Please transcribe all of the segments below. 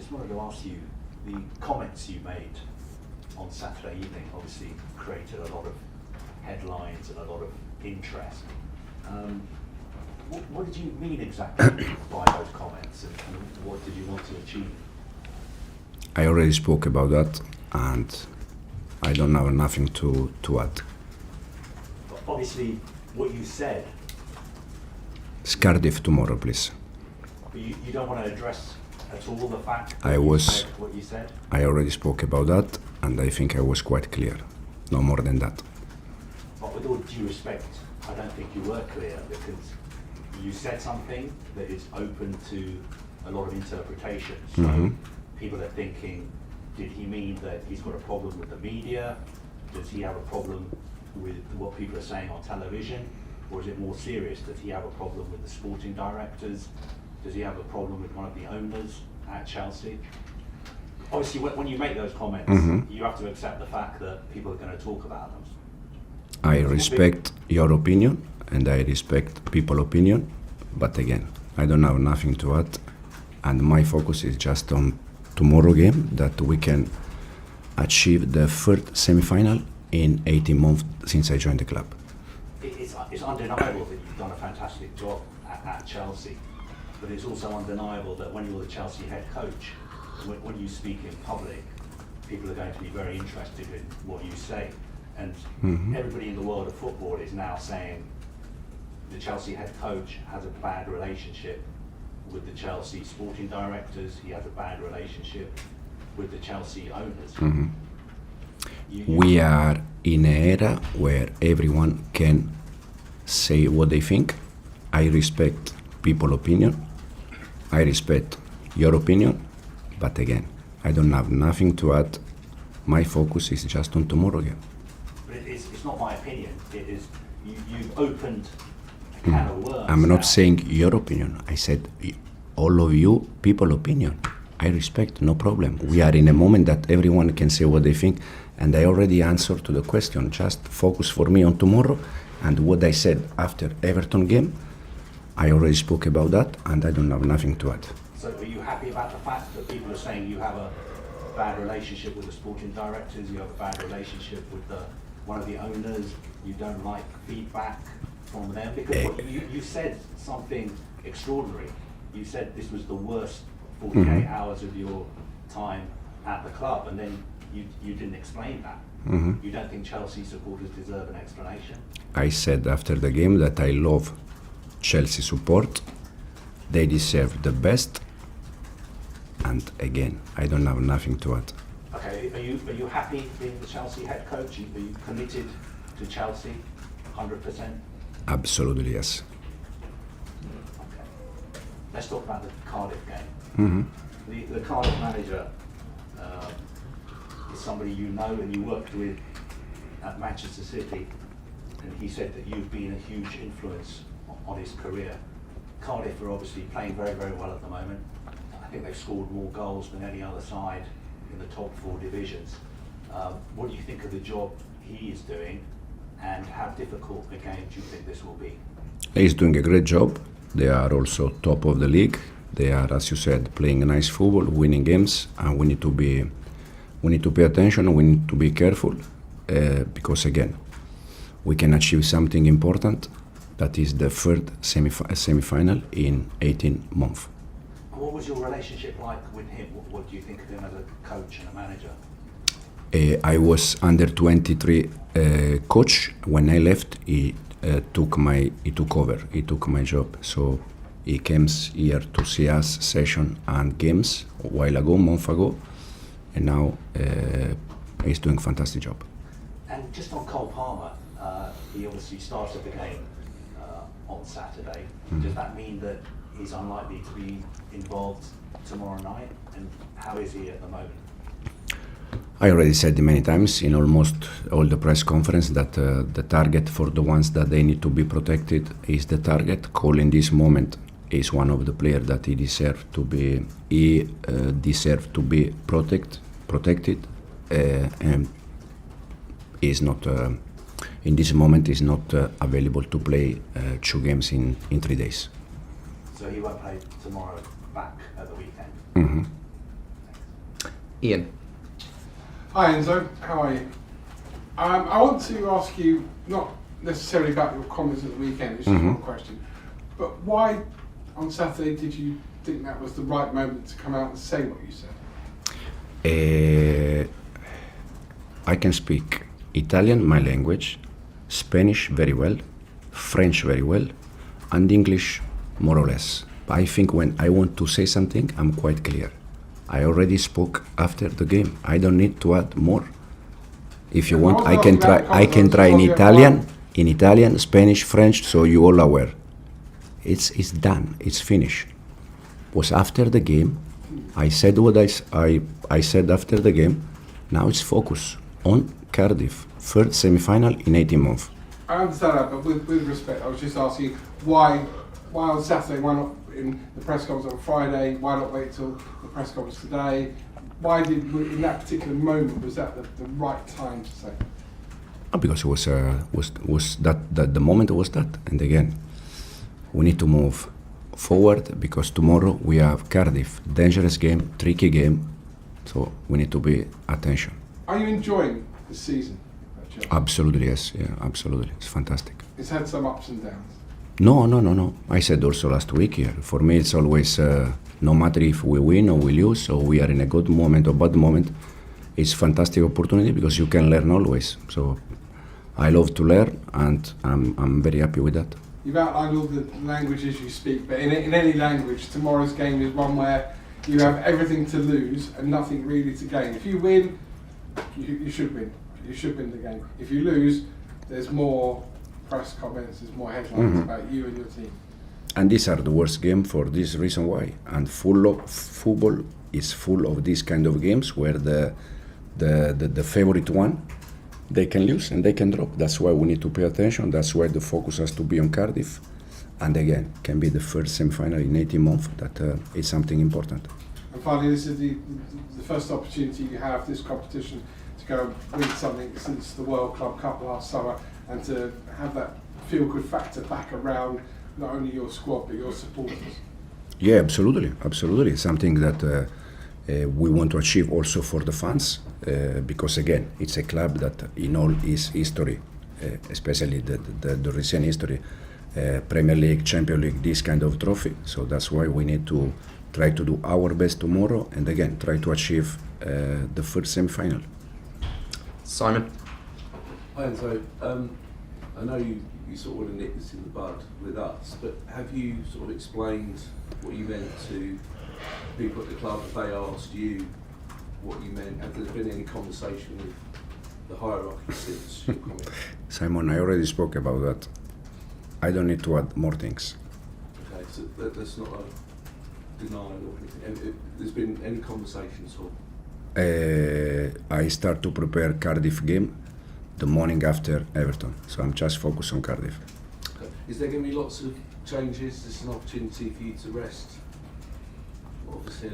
just wanted to ask you, the comments you made on Saturday evening obviously created a lot of headlines and a lot of interest. What did you mean exactly by those comments, and what did you want to achieve? I already spoke about that, and I don't have nothing to add. But obviously, what you said. It's Cardiff tomorrow, please. But you don't want to address at all the fact that said what you said? I already spoke about that, and I think I was quite clear. No more than that. But with all due respect, I don't think you were clear, because you said something that is open to a lot of interpretation. So people are thinking, did he mean that he's got a problem with the media? Does he have a problem with what people are saying on television? Or is it more serious? Does he have a problem with the sporting directors? Does he have a problem with one of the owners at Chelsea? Obviously, when you make those comments, you have to accept the fact that people are going to talk about them. I respect your opinion, and I respect people's opinion, but again, I don't have nothing to add, and my focus is just on tomorrow game, that we can achieve the third semi-final in 18 months since I joined the club. It's undeniable that you've done a fantastic job at Chelsea, but it's also undeniable that when you're the Chelsea head coach, when you speak in public, people are going to be very interested in what you say. And everybody in the world of football is now saying the Chelsea head coach has a bad relationship with the Chelsea sporting directors, he has a bad relationship with the Chelsea owners. We are in an era where everyone can say what they think. I respect people's opinion, I respect your opinion, but again, I don't have nothing to add. My focus is just on tomorrow game. But it's not my opinion, it is, you've opened a can of worms. I'm not saying your opinion, I said all of you, people's opinion. I respect, no problem. We are in a moment that everyone can say what they think, and I already answered to the question. Just focus for me on tomorrow, and what I said after Everton game, I already spoke about that, and I don't have nothing to add. So are you happy about the fact that people are saying you have a bad relationship with the sporting directors, you have a bad relationship with one of the owners, you don't like feedback from them? Because you said something extraordinary. You said this was the worst 48 hours of your time at the club, and then you didn't explain that. You don't think Chelsea supporters deserve an explanation? I said after the game that I love Chelsea support. They deserve the best, and again, I don't have nothing to add. Okay, are you happy being the Chelsea head coach? Are you committed to Chelsea 100%? Absolutely, yes. Okay. Let's talk about the Cardiff game. The Cardiff manager is somebody you know and you worked with at Manchester City, and he said that you've been a huge influence on his career. Cardiff are obviously playing very, very well at the moment. I think they've scored more goals than any other side in the top 4 divisions. What do you think of the job he is doing, and how difficult a game do you think this will be? He's doing a great job. They are also top of the league. They are, as you said, playing a nice football, winning games, and we need to pay attention. We need to be careful because again, we can achieve something important. That is the third semi-final in 18 months. What was your relationship like with him? What do you think of him as a coach and a manager? I was under 23 coach. When I left, he took over. He took my job. So he came here to see us session and games a month ago, and now he's doing a fantastic job. And just on Cole Palmer, he obviously started the game on Saturday. Does that mean that he's unlikely to be involved tomorrow night? And how is he at the moment? I already said many times in almost all the press conference that the target for the ones that they need to be protected is the target. Cole in this moment is one of the players that he deserves to be. He deserves to be protected, and is not. In this moment, is not available to play 2 games in 3 days. So he won't play tomorrow, back at the weekend? Ian. Hi Enzo, how are you? I want to ask you, not necessarily about your comments at the weekend, it's just one question, but why on Saturday did you think that was the right moment to come out and say what you said? I can speak Italian, my language, Spanish very well, French very well, and English more or less. I think when I want to say something, I'm quite clear. I already spoke after the game. I don't need to add more. If you want, I can try. I can try in Italian, Spanish, French. So you all aware. It's done. It's finished. Was after the game. I said what I said after the game. Now it's focus on Cardiff, third semi-final in 18 months. I understand that, but with respect, I was just asking why on Saturday, why not in the press conference on Friday, why not wait till the press conference today? Why in that particular moment, was that the right time to say? Because it was that the moment was that, and again, we need to move forward because tomorrow we have Cardiff, dangerous game, tricky game, so we need to be attention. Are you enjoying the season? Absolutely, yes, yeah, absolutely, it's fantastic. It's had some ups and downs. No. I said also last week here. For me, it's always no matter if we win or we lose or we are in a good moment or bad moment. It's fantastic opportunity because you can learn always. So I love to learn, and I'm very happy with that. You've outlined all the languages you speak, but in any language, tomorrow's game is one where you have everything to lose and nothing really to gain. If you win, you should win. You should win the game. If you lose, there's more press comments, there's more headlines about you and your team. And these are the worst games for this reason why. And football is full of these kind of games where the favorite one, they can lose and they can drop. That's why we need to pay attention. That's why the focus has to be on Cardiff. And again, can be the first semi-final in 18 months. That is something important. And finally, this is the first opportunity you have, this competition, to go win something since the World Club Cup last summer, and to have that feel-good factor back around not only your squad but your supporters. Yeah, absolutely. Something that we want to achieve also for the fans, because again, it's a club that in all its history, especially the recent history, Premier League, Champions League, this kind of trophy. So that's why we need to try to do our best tomorrow, and again, try to achieve the first semi-final. Simon. Hi Enzo, I know you sort of want to nip this in the bud with us, but have you sort of explained what you meant to people at the club if they asked you what you meant? Have there been any conversation with the hierarchy since your comment? Simon, I already spoke about that. I don't need to add more things. Okay, so that's not a denial or anything. There's been any conversations or? I start to prepare Cardiff game the morning after Everton, so I'm just focused on Cardiff. Okay. Is there going to be lots of changes? This is an opportunity for you to rest? Obviously,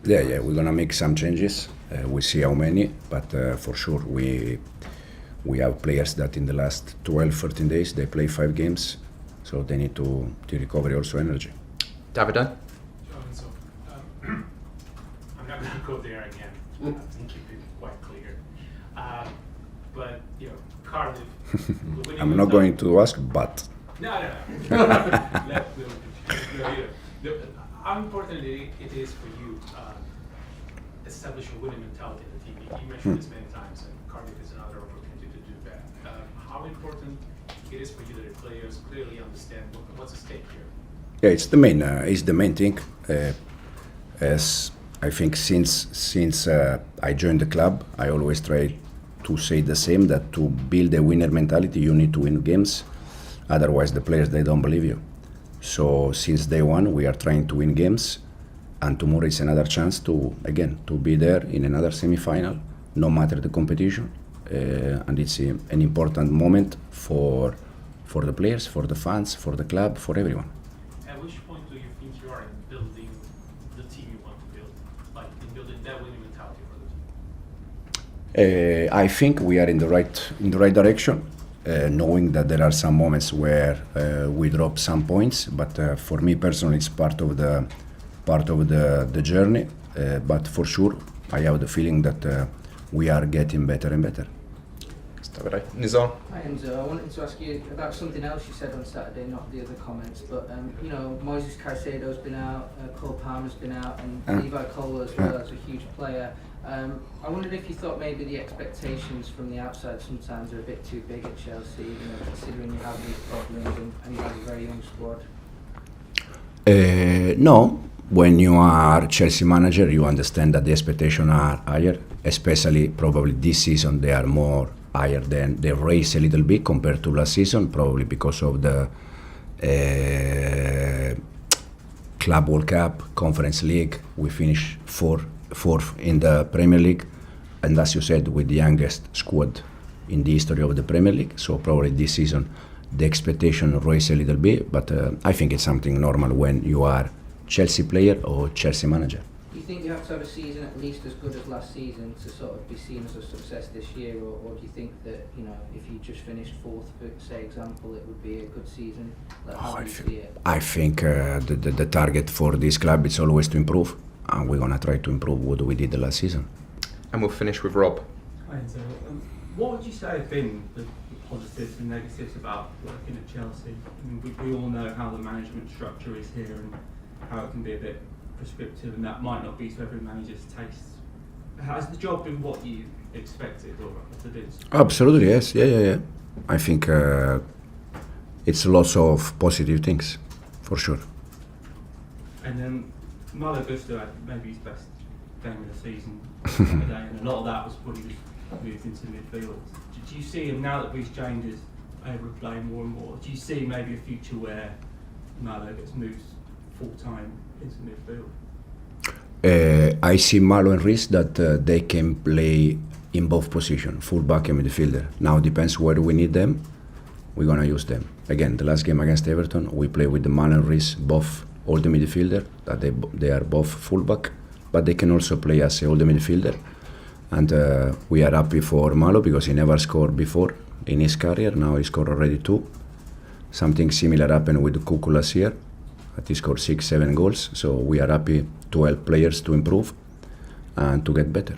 Yeah, we're gonna make some changes. We'll see how many, but for sure we have players that in the last 12-13 days they play 5 games, so they need to recover also energy. Davido. So, I'm not going to go there again. I think you've been quite clear. But, Cardiff. I'm not going to ask, but. No. How important it is for you establish a winning mentality in the team? You mentioned this many times, and Cardiff is another opportunity to do that. How important it is for you that the players clearly understand what's at stake here? Yeah, it's the main thing. As I think since I joined the club, I always try to say the same, that to build a winner mentality, you need to win games. Otherwise, the players, they don't believe you. So since day one, we are trying to win games, and tomorrow is another chance to be there in another semi-final, no matter the competition. And it's an important moment for the players, for the fans, for the club, for everyone. At which point do you think you are in building the team you want to build, like in building that winning mentality for the team? I think we are in the right direction, knowing that there are some moments where we drop some points, but for me personally, it's part of the journey. But for sure, I have the feeling that we are getting better and better. Davide. Nizar. Hi Enzo, I wanted to ask you about something else you said on Saturday, not the other comments, but you know, Moises Caicedo's been out, Cole Palmer's been out, and Levi Cole as well as a huge player. I wondered if you thought maybe the expectations from the outside sometimes are a bit too big at Chelsea, you know, considering you have these problems and you have a very young squad. No, when you are Chelsea manager, you understand that the expectations are higher, especially probably this season they are more higher than they raised a little bit compared to last season, probably because of the Club World Cup, Conference League. We finished fourth in the Premier League, and as you said, with the youngest squad in the history of the Premier League. So probably this season the expectation raised a little bit, but I think it's something normal when you are Chelsea player or Chelsea manager. Do you think you have to have a season at least as good as last season to sort of be seen as a success this year, or do you think that, you know, if you just finished fourth, for say example, it would be a good season? Like, how do you see it? I think the target for this club is always to improve, and we're gonna try to improve what we did the last season. And we'll finish with Rob. Hi, Enzo. What would you say have been the positives and negatives about working at Chelsea? I mean, we all know how the management structure is here and how it can be a bit prescriptive, and that might not be to every manager's taste. Has the job been what you expected, or has it been? Absolutely, yes. Yeah. I think it's lots of positive things, for sure. And then Malo Gusto had maybe his best game of the season today, and a lot of that was when he was moved into midfield. Do you see him, now that Reece James is able to play more and more, do you see maybe a future where Malo gets moved full-time into midfield? I see Malo and Reece that they can play in both positions, full-back and midfielder. Now it depends where we need them, we're going to use them. Again, the last game against Everton, we play with the Malo and Reece, both all the midfielder, that they are both full-back, but they can also play as all the midfielder. And we are happy for Malo because he never scored before in his career. Now he scored already 2. Something similar happened with Kuku last year. He scored 6-7 goals. So we are happy to help players to improve and to get better.